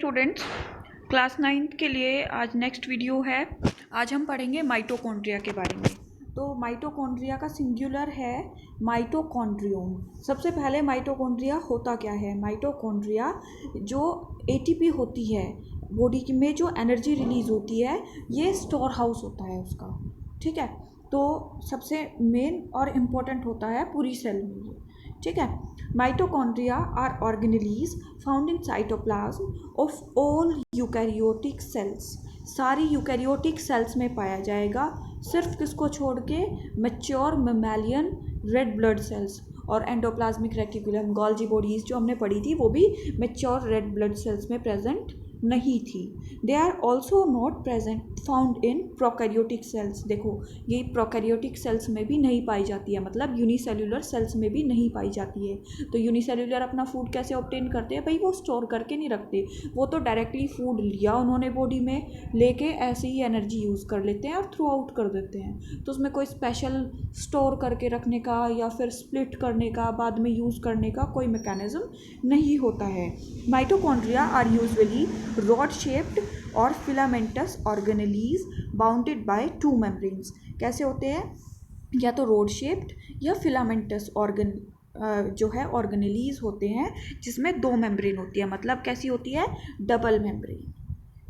Students, class 9th के लिए आज नेक्स्ट वीडियो है। आज हम पढ़ेंगे माइटोकॉन्ड्रिया के बारे में। तो माइटोकॉन्ड्रिया का सिंगुलर है माइटोकॉन्ड्रियोम। सबसे पहले माइटोकॉन्ड्रिया होता क्या है? माइटोकॉन्ड्रिया जो एटीपी होती है बॉडी में, जो एनर्जी रिलीज होती है, ये स्टोर हाउस होता है उसका। ठीक है, तो सबसे मेन और इम्पोर्टेंट होता है पूरी सेल में ये। ठीक है, mitochondria are organelles found in cytoplasm of all eukaryotic cells. सारी यूकैरियोटिक सेल्स में पाया जाएगा, सिर्फ किसको छोड़ के? Mature mammalian red blood cells और एंडोप्लाज्मिक रेटिकुलम, गोल्जी बॉडीज जो हमने पढ़ी थी वो भी मैच्योर रेड ब्लड सेल्स में प्रेजेंट नहीं थी। They are also not present found in prokaryotic cells. देखो, ये प्रोकैरियोटिक सेल्स में भी नहीं पाई जाती है, मतलब यूनिसेल्युलर सेल्स में भी नहीं पाई जाती है। तो यूनिसेल्युलर अपना फूड कैसे ऑब्टेन करते हैं भाई? वो स्टोर करके नहीं रखते, वो तो डायरेक्टली फूड लिया उन्होंने बॉडी में, लेके ऐसे ही एनर्जी यूज़ कर लेते हैं और थ्रू आउट कर देते हैं। तो उसमें कोई स्पेशल स्टोर करके रखने का या फिर स्प्लिट करने का, बाद में यूज़ करने का कोई मैकेनिज्म नहीं होता है। Mitochondria are usually rod shaped और filamentous organelles bounded by two membranes. कैसे होते हैं? या तो रॉड शेप्ड या फिलामेंटस ऑर्गन जो है ऑर्गेनेलीज होते हैं, जिसमें दो मेम्ब्रेन होती है। मतलब कैसी होती है? Double membrane.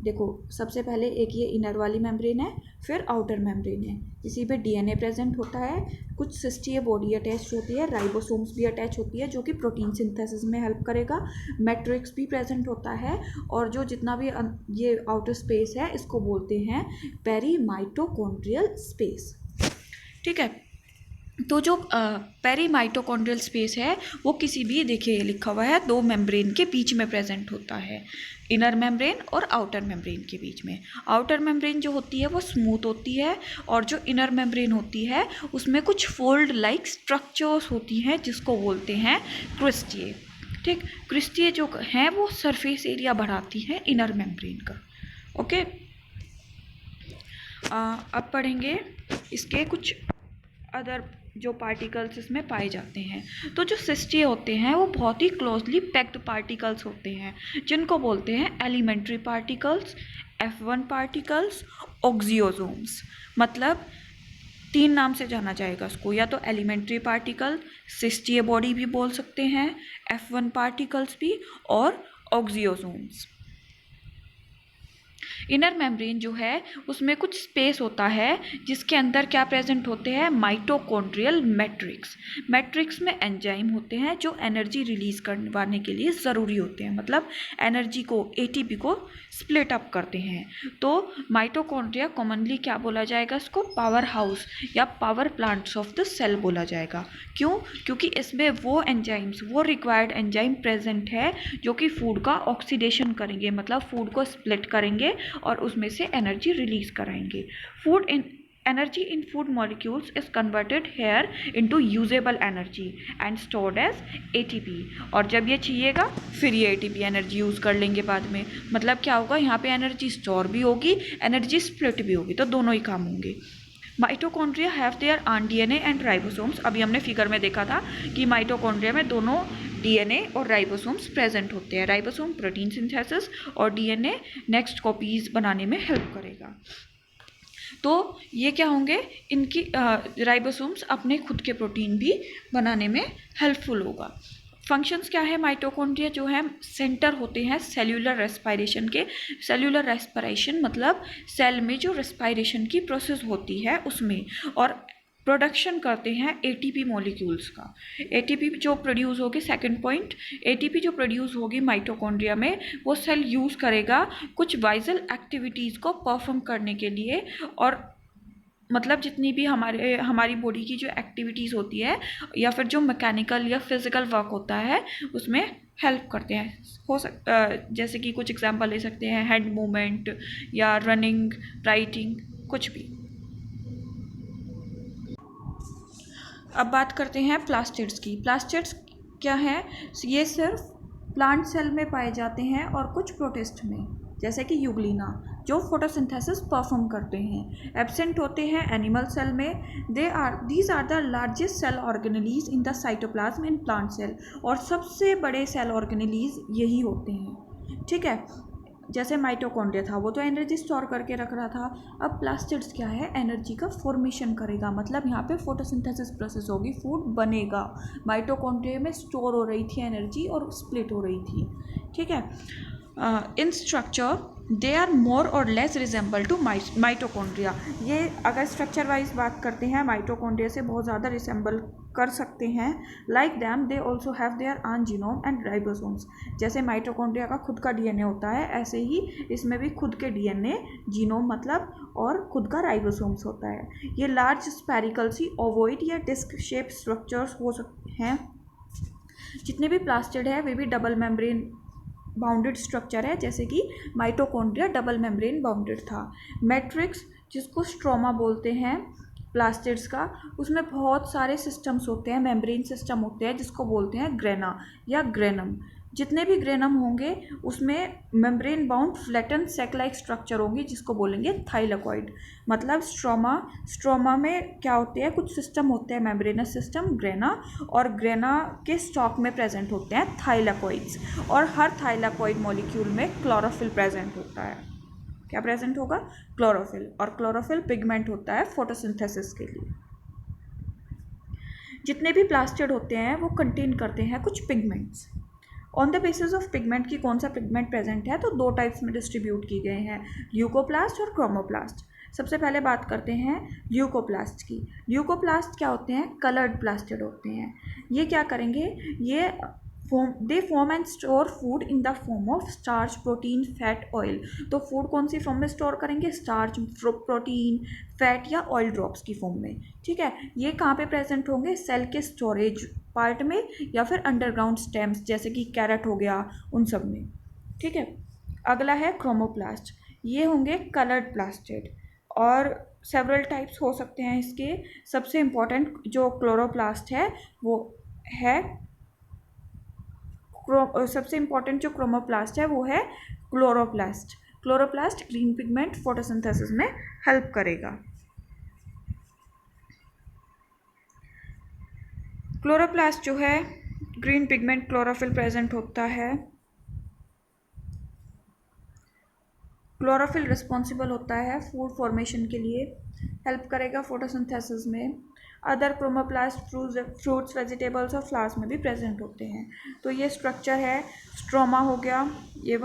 देखो, सबसे पहले एक ये इनर वाली मेम्ब्रेन है, फिर आउटर मेम्ब्रेन है। इसी पे डीएनए प्रेजेंट होता है, कुछ सिस्टीय बॉडी अटैच होती है, राइबोसोम्स भी अटैच होती है जो कि प्रोटीन सिंथेसिस में हेल्प करेगा, मैट्रिक्स भी प्रेजेंट होता है, और जो जितना भी ये आउटर स्पेस है इसको बोलते हैं पेरीमाइटोकॉन्ड्रियल स्पेस। ठीक है, तो जो पेरीमाइटोकॉन्ड्रियल स्पेस है वो किसी भी, देखिए लिखा हुआ है, दो मेम्ब्रेन के बीच में प्रेजेंट होता है, इनर मेम्ब्रेन और आउटर मेम्ब्रेन के बीच में। आउटर मेम्ब्रेन जो होती है वो स्मूथ होती है, और जो इनर मेम्ब्रेन होती है उसमें कुछ फोल्ड लाइक स्ट्रक्चर्स होती हैं जिसको बोलते हैं क्रिस्टिए। ठीक, क्रिस्टिए जो हैं वो सरफेस एरिया बढ़ाती हैं इनर मेम्ब्रेन का। ओके, अब पढ़ेंगे इसके कुछ अदर जो पार्टिकल्स इसमें पाए जाते हैं। तो जो सिस्टिए होते हैं वो बहुत ही क्लोजली पैक्ड पार्टिकल्स होते हैं, जिनको बोलते हैं एलिमेंट्री पार्टिकल्स, F1 पार्टिकल्स, ऑक्सियोसोम्स। मतलब तीन नाम से जाना जाएगा उसको, या तो एलिमेंट्री पार्टिकल, सिस्टिए बॉडी भी बोल सकते हैं, F1 पार्टिकल्स भी, और ऑक्सियोसोम्स। इनर मेम्ब्रेन जो है उसमें कुछ स्पेस होता है जिसके अंदर क्या प्रेजेंट होते हैं? Mitochondrial matrix. मैट्रिक्स में एंजाइम होते हैं जो एनर्जी रिलीज करवाने के लिए ज़रूरी होते हैं, मतलब एनर्जी को, एटीपी को स्प्लिट अप करते हैं। तो माइटोकॉन्ड्रिया कॉमनली क्या बोला जाएगा? इसको पावर हाउस या power plants of the cell बोला जाएगा। क्यों? क्योंकि इसमें वो एंजाइम्स, वो रिक्वायर्ड एंजाइम प्रेजेंट है जो कि फूड का ऑक्सीडेशन करेंगे, मतलब फूड को स्प्लिट करेंगे और उसमें से एनर्जी रिलीज कराएंगे। Food in energy in food molecules is converted here into usable energy and stored as ATP. और जब ये चाहिएगा फिर ये एटीपी एनर्जी यूज़ कर लेंगे बाद में। मतलब क्या होगा? यहाँ पे एनर्जी स्टोर भी होगी, एनर्जी स्प्लिट भी होगी, तो दोनों ही काम होंगे। Mitochondria have their on DNA and ribosomes. अभी हमने फिगर में देखा था कि माइटोकॉन्ड्रिया में दोनों डीएनए और राइबोसोम्स प्रेजेंट होते हैं। राइबोसोम प्रोटीन सिंथेसिस और डीएनए नेक्स्ट कॉपीज बनाने में हेल्प करेगा। तो ये क्या होंगे? इनकी राइबोसोम्स अपने खुद के प्रोटीन भी बनाने में हेल्पफुल होगा। फंक्शंस क्या है? माइटोकॉन्ड्रिया जो है सेंटर होते हैं सेल्यूलर रेस्पिरेशन के। सेल्यूलर रेस्पिरेशन मतलब सेल में जो रेस्पिरेशन की प्रोसेस होती है उसमें, और प्रोडक्शन करते हैं एटीपी मॉलिक्यूल्स का। एटीपी जो प्रोड्यूस होगी, सेकंड पॉइंट, एटीपी जो प्रोड्यूस होगी माइटोकॉन्ड्रिया में, वो सेल यूज़ करेगा कुछ वाइटल एक्टिविटीज़ को परफॉर्म करने के लिए। और मतलब जितनी भी हमारी बॉडी की जो एक्टिविटीज़ होती है या फिर जो मैकेनिकल या फिजिकल वर्क होता है उसमें हेल्प करते हैं। जैसे कि कुछ एग्जांपल ले सकते हैं, हैंड मूवमेंट या रनिंग, राइटिंग, कुछ भी। अब बात करते हैं प्लास्टिड्स की। प्लास्टिड्स क्या है? ये सिर्फ प्लांट सेल में पाए जाते हैं और कुछ प्रोटिस्ट में, जैसे कि यूग्लिना, जो फोटोसिंथेसिस परफॉर्म करते हैं। एब्सेंट होते हैं एनिमल सेल में। These are the largest cell organelles in the cytoplasm in plant cell. और सबसे बड़े सेल ऑर्गेनेलीज यही होते हैं। ठीक है, जैसे माइटोकॉन्ड्रिया था वो तो एनर्जी स्टोर करके रख रहा था, अब प्लास्टिड्स क्या है, एनर्जी का फॉर्मेशन करेगा, मतलब यहाँ पे फोटोसिंथेसिस प्रोसेस होगी, फूड बनेगा। माइटोकॉन्ड्रिया में स्टोर हो रही थी एनर्जी और स्प्लिट हो रही थी, ठीक है। इन स्ट्रक्चर दे आर मोर और लेस रिजेंबल टू माइटोकॉन्ड्रिया। ये अगर स्ट्रक्चर वाइज बात करते हैं माइटोकॉन्ड्रिया से बहुत ज़्यादा रिसेंबल कर सकते हैं। Like them they also have their आन जीनोम एंड राइबोसोम्स। जैसे माइटोकॉन्ड्रिया का खुद का डीएनए होता है, ऐसे ही इसमें भी खुद के डीएनए, जीनोम मतलब, और खुद का राइबोसोम्स होता है। ये लार्ज स्पेरिकल सी ओवोइड या डिस्क शेप स्ट्रक्चर्स हो सकते हैं। जितने भी प्लास्टिड है वे भी डबल मेम्ब्रेन बाउंडेड स्ट्रक्चर है, जैसे कि माइटोकॉन्ड्रिया डबल मेम्ब्रेन बाउंडेड था। मैट्रिक्स, जिसको स्ट्रोमा बोलते हैं प्लास्टिड्स का, उसमें बहुत सारे सिस्टम्स होते हैं, मेम्ब्रेन सिस्टम होते हैं, जिसको बोलते हैं ग्रेना या ग्रेनम। जितने भी ग्रेनम होंगे उसमें मेम्ब्रेन बाउंड फ्लैटन सेक लाइक स्ट्रक्चर होंगी, जिसको बोलेंगे थाइलाकॉइड। मतलब स्ट्रोमा में क्या होते हैं, कुछ सिस्टम होते हैं मेम्ब्रेनस सिस्टम ग्रेना, और ग्रेना के स्टॉक में प्रेजेंट होते हैं थाइलाकॉइड्स। और हर थाइलाकॉइड मॉलिक्यूल में क्लोरोफिल प्रेजेंट होता है। क्या प्रेजेंट होगा, क्लोरोफिल, और क्लोरोफिल पिगमेंट होता है फोटोसिंथेसिस के लिए। जितने भी प्लास्टिड होते हैं वो कंटेन करते हैं कुछ pigments. On the basis of pigment की कौन सा पिगमेंट प्रेजेंट है, तो 2 टाइप्स में डिस्ट्रीब्यूट की गए हैं, ल्यूकोप्लास्ट और क्रोमोप्लास्ट। सबसे पहले बात करते हैं ल्यूकोप्लास्ट की। ल्यूकोप्लास्ट क्या होते हैं, कलर्ड प्लास्टिड होते हैं। ये क्या करेंगे, ये they form and store food in the form of starch, protein, fat, oil. तो फूड कौन सी फॉर्म में स्टोर करेंगे, स्टार्च, प्रोटीन, फैट या ऑयल ड्रॉप्स की फॉर्म में, ठीक है। ये कहाँ पे प्रेजेंट होंगे, सेल के स्टोरेज पार्ट में या फिर अंडरग्राउंड स्टेम्स, जैसे कि कैरेट हो गया, उन सब में, ठीक है। अगला है क्रोमोप्लास्ट। ये होंगे कलर्ड प्लास्टिड, और सेवरल टाइप्स हो सकते हैं इसके। सबसे इम्पॉर्टेंट जो क्लोरोप्लास्ट है वो है सबसे इम्पॉर्टेंट जो क्रोमोप्लास्ट है वो है chloroplast. Chloroplast green pigment photosynthesis में हेल्प करेगा। क्लोरोप्लास्ट जो है ग्रीन पिगमेंट क्लोरोफिल प्रेजेंट होता है। क्लोरोफिल रिस्पॉन्सिबल होता है फूड फॉर्मेशन के लिए, हेल्प करेगा फोटोसिंथेसिस में। अदर क्रोमोप्लास्ट फ्रूट्स, वेजिटेबल्स और फ्लावर्स में भी प्रेजेंट होते हैं। तो ये स्ट्रक्चर है, स्ट्रोमा हो गया, ये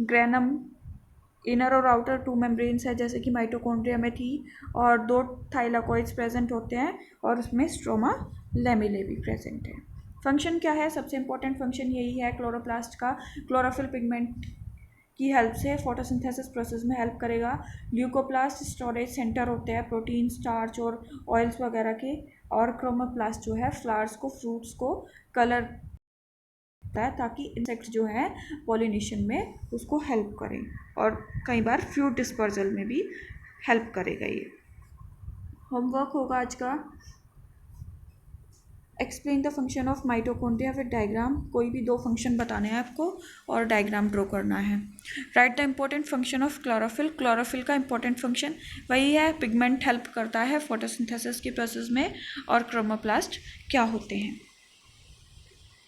ग्रेनम, इनर और आउटर 2 मेम्ब्रेन्स है जैसे कि माइटोकॉन्ड्रिया में थी, और 2 थाइलाकॉइड्स प्रेजेंट होते हैं, और उसमें स्ट्रोमा लेमिले भी प्रेजेंट है। फंक्शन क्या है, सबसे इंपॉर्टेंट फंक्शन यही है क्लोरोप्लास्ट का, क्लोरोफिल पिगमेंट की हेल्प से फोटोसिंथेसिस प्रोसेस में हेल्प करेगा। ल्यूकोप्लास्ट स्टोरेज सेंटर होते हैं प्रोटीन, स्टार्च और ऑयल्स वगैरह के, और क्रोमोप्लास्ट जो है फ्लावर्स को, फ्रूट्स को कलर होता है ताकि इंसेक्ट्स जो है पॉलिनेशन में उसको हेल्प करें, और कई बार फ्रूट डिस्पर्जल में भी हेल्प करेगा। ये होमवर्क होगा आज का, explain the function of mitochondria with diagram. कोई भी 2 फंक्शन बताने हैं आपको और डायग्राम ड्रॉ करना है। Right the important function of chlorophyll. Chlorophyll का इंपॉर्टेंट फंक्शन वही है, पिगमेंट हेल्प करता है फोटोसिंथेसिस की प्रोसेस में, और क्रोमोप्लास्ट क्या होते हैं।